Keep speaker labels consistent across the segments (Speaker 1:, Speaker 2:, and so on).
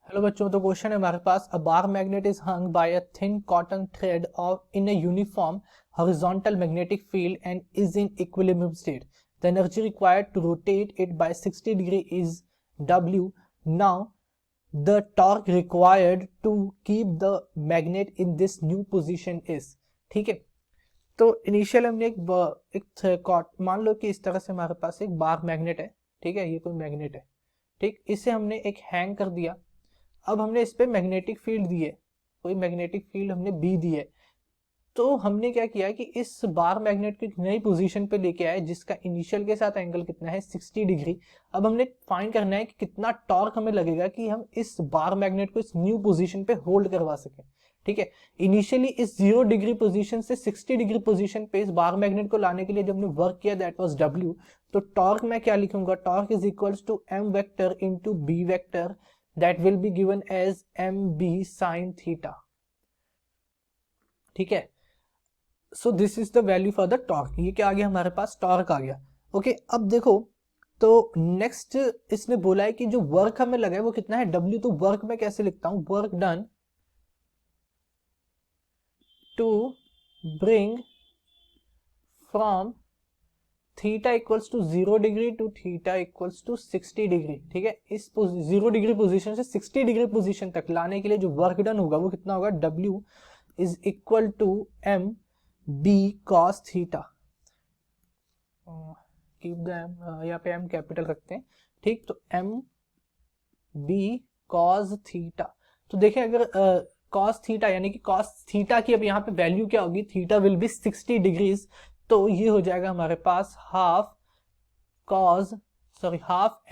Speaker 1: Hello बच्चों, तो question है हमारे पास। A bar magnet is hung by a thin cotton thread of in a uniform horizontal magnetic field and is in equilibrium state. The energy required to rotate it by 60 degree is W. Now the torque required to keep the magnet in this new position is. ठीक है, तो initial हमने मान लो कि इस तरह से हमारे पास एक बार मैग्नेट है। ठीक है, ये कोई मैग्नेट है। ठीक, इसे हमने एक हैंग कर दिया। अब हमने इस पे मैग्नेटिक फील्ड दी है, कोई मैग्नेटिक फील्ड हमने बी दी है। तो हमने क्या किया कि इस बार मैग्नेट को एक नई पोजीशन पे लेके आए जिसका इनिशियल के साथ एंगल कितना है 60 डिग्री। अब हमने फाइंड करना है कि कितना टॉर्क हमें लगेगा कि हम इस बार मैग्नेट को इस न्यू पोजीशन पे होल्ड करवा सकें। ठीक है, इनिशियली इस 0 डिग्री पोजीशन से 60 डिग्री पोजीशन पे इस बार मैग्नेट को लाने के लिए जब हमने वर्क किया दैट वाज W। तो टॉर्क मैं क्या लिखूंगा, torque is equals to m vector into b vector that will be given as mb sin theta. ठीक है, so this is the value for the torque. ये क्या आ गया हमारे पास, टॉर्क आ गया। ओके, अब देखो तो नेक्स्ट इसने बोला है कि जो वर्क हमें लगा है वो कितना है W। तो वर्क में कैसे लिखता हूं, work done to bring from theta equals to 0 degree to theta equals to 60 degree. ठीक है, इस 0 डिग्री पोजीशन से 60 डिग्री पोजीशन तक लाने के लिए जो वर्क डन होगा वो कितना होगा, W is equal to m b cos theta. Keep the यहाँ पे m कैपिटल रखते हैं। ठीक, तो m b cos थीटा। तो देखें अगर cos थीटा यानी कि cos थीटा की अब यहाँ पे वैल्यू क्या होगी, थीटा विल बी 60 डिग्रीज। तो ये हो जाएगा हमारे पास हाफ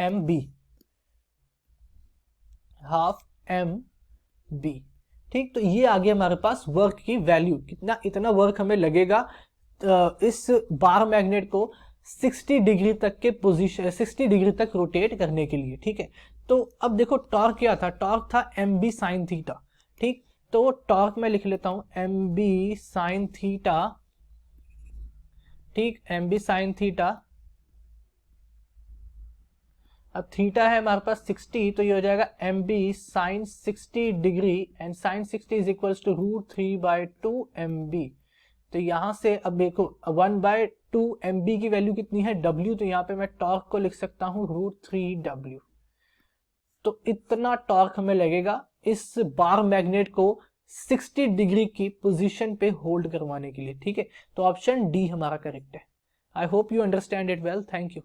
Speaker 1: एम बी। ठीक, तो ये आ गया हमारे पास वर्क की वैल्यू, कितना इतना वर्क हमें लगेगा इस बार मैग्नेट को 60 डिग्री तक के पोजीशन 60 डिग्री तक रोटेट करने के लिए। ठीक है, तो अब देखो टॉर्क क्या था, टॉर्क था एम बी साइन थीटा। ठीक, तो टॉर्क मैं लिख लेता हूं एम बी साइन थीटा। ठीक, एम बी साइन थीटा, अब थीटा है हमारे पास 60, तो ये हो जाएगा m b sine 60 degree and sine 60 is equals to √3/2 MB। तो यहां से अब देखो 1/2 MB की वैल्यू कितनी है W, तो यहां पे मैं टॉर्क को लिख सकता हूं √3W। तो इतना टॉर्क हमें लगेगा इस बार मैग्नेट को 60 डिग्री की पोजीशन पे होल्ड करवाने के लिए। ठीक है, तो ऑप्शन डी हमारा करेक्ट है। I hope you understand it well. Thank you.